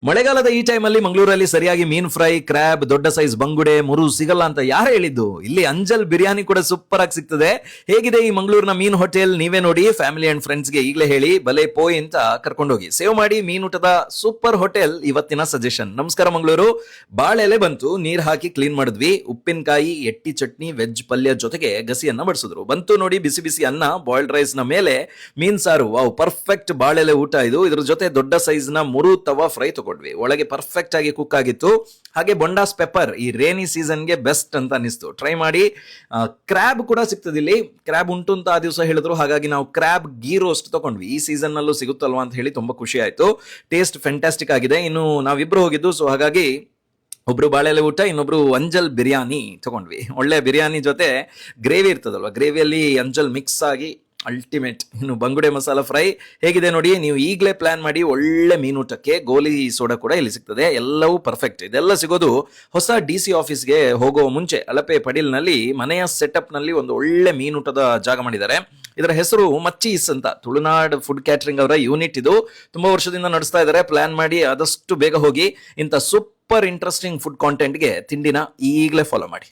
ಮಳೆಗಾಲದ ಈ ಟೈಮಲ್ಲಿ ಮಂಗಳೂರಲ್ಲಿ ಸರಿಯಾಗಿ ಮೀನ್ ಫ್ರೈ, ಕ್ರ್ಯಾಬ್, ದೊಡ್ಡ ಸೈಜ್ ಬಂಗುಡೆ, ಮುರು ಸಿಗಲ್ಲ ಅಂತ ಯಾರು ಹೇಳಿದ್ದು? ಇಲ್ಲಿ ಅಂಜಲ್ ಬಿರಿಯಾನಿ ಕೂಡ ಸೂಪರ್ ಆಗಿ ಸಿಗ್ತದೆ. ಹೇಗಿದೆ ಈ ಮಂಗಳೂರಿನ ಮೀನ್ ಹೋಟೆಲ್? ನೀವೇ ನೋಡಿ. ಫ್ಯಾಮಿಲಿ ಅಂಡ್ ಫ್ರೆಂಡ್ಸ್ ಗೆ ಈಗಲೇ ಹೇಳಿ ಬಲೆ ಪೋಯ್ ಅಂತ ಕರ್ಕೊಂಡೋಗಿ ಸೇವ್ ಮಾಡಿ. ಮೀನ್ ಊಟದ ಸೂಪರ್ ಹೋಟೆಲ್ ಇವತ್ತಿನ ಸಜೆಷನ್. ನಮಸ್ಕಾರ ಮಂಗಳೂರು. ಬಾಳೆಲೆ ಬಂತು, ನೀರ್ ಹಾಕಿ ಕ್ಲೀನ್ ಮಾಡಿದ್ವಿ. ಉಪ್ಪಿನಕಾಯಿ, ಎಟ್ಟಿ ಚಟ್ನಿ, ವೆಜ್ ಪಲ್ಯ ಜೊತೆಗೆ ಗಸಿಯನ್ನ ಬಡಿಸಿದ್ರು. ಬಂತು ನೋಡಿ ಬಿಸಿ ಬಿಸಿ ಅನ್ನ, ಬಾಯ್ಲ್ಡ್ ರೈಸ್ ನ ಮೇಲೆ ಮೀನ್ ಸಾರು. ವಾವ್, ಪರ್ಫೆಕ್ಟ್ ಬಾಳೆಲೆ ಊಟ ಇದು. ಇದ್ರ ಜೊತೆ ದೊಡ್ಡ ಸೈಜ್ ನ ಮುರು ತವಾ ಫ್ರೈ ಒಳಗೆ ಪರ್ಫೆಕ್ಟ್ ಆಗಿ ಕುಕ್ ಆಗಿತ್ತು. ಹಾಗೆ ಬೊಂಡಾಸ್ ಪೆಪ್ಪರ್ ಈ ರೇನಿ ಸೀಸನ್ಗೆ ಬೆಸ್ಟ್ ಅಂತ ಅನಿಸ್ತು. ಟ್ರೈ ಮಾಡಿ. ಕ್ರ್ಯಾಬ್ ಕೂಡ ಸಿಗ್ತದೆ ಇಲ್ಲಿ. ಕ್ರ್ಯಾಬ್ ಉಂಟು ಅಂತ ಆ ದಿವಸ ಹೇಳಿದ್ರು, ಹಾಗಾಗಿ ನಾವು ಕ್ರ್ಯಾಬ್ ಗೀ ರೋಸ್ಟ್ ತಗೊಂಡ್ವಿ. ಈ ಸೀಸನ್ ನಲ್ಲೂ ಸಿಗುತ್ತಲ್ವಾ ಅಂತ ಹೇಳಿ ತುಂಬಾ ಖುಷಿ ಆಯ್ತು. ಟೇಸ್ಟ್ ಫ್ಯಾಂಟಾಸ್ಟಿಕ್ ಆಗಿದೆ. ಇನ್ನು ನಾವಿಬ್ರು ಹೋಗಿದ್ದು, ಸೊ ಹಾಗಾಗಿ ಒಬ್ರು ಬಾಳೆಲೆ ಊಟ, ಇನ್ನೊಬ್ರು ಅಂಜಲ್ ಬಿರಿಯಾನಿ ತಗೊಂಡ್ವಿ. ಒಳ್ಳೆ ಬಿರಿಯಾನಿ ಜೊತೆ ಗ್ರೇವಿ ಇರ್ತದಲ್ವಾ, ಗ್ರೇವಿಯಲ್ಲಿ ಅಂಜಲ್ ಮಿಕ್ಸ್ ಆಗಿ ಅಲ್ಟಿಮೇಟ್. ಇನ್ನು ಬಂಗುಡೆ ಮಸಾಲ ಫ್ರೈ ಹೇಗಿದೆ ನೋಡಿ. ನೀವು ಈಗಲೇ ಪ್ಲಾನ್ ಮಾಡಿ ಒಳ್ಳೆ ಮೀನೂಟಕ್ಕೆ. ಗೋಲಿ ಸೋಡಾ ಕೂಡ ಇಲ್ಲಿ ಸಿಗ್ತದೆ. ಎಲ್ಲವೂ ಪರ್ಫೆಕ್ಟ್. ಇದೆಲ್ಲ ಸಿಗೋದು ಹೊಸ DC ಆಫೀಸ್ಗೆ ಹೋಗೋ ಮುಂಚೆ ಅಲಪೆ ಪಡೀಲ್ನಲ್ಲಿ ಮನೆಯ ಸೆಟಪ್ ನಲ್ಲಿ ಒಂದು ಒಳ್ಳೆ ಮೀನೂಟದ ಜಾಗ ಮಾಡಿದ್ದಾರೆ. ಇದರ ಹೆಸರು ಮಚ್ಚೀಸ್ ಅಂತ. ತುಳುನಾಡ್ ಫುಡ್ ಕ್ಯಾಟರಿಂಗ್ ಅವರ ಯೂನಿಟ್ ಇದು. ತುಂಬಾ ವರ್ಷದಿಂದ ನಡೆಸ್ತಾ ಇದ್ದಾರೆ. ಪ್ಲಾನ್ ಮಾಡಿ ಆದಷ್ಟು ಬೇಗ ಹೋಗಿ. ಇಂಥ ಸೂಪರ್ ಇಂಟ್ರೆಸ್ಟಿಂಗ್ ಫುಡ್ ಕಾಂಟೆಂಟ್ಗೆ ತಿಂಡಿನ ಈಗಲೇ ಫಾಲೋ ಮಾಡಿ.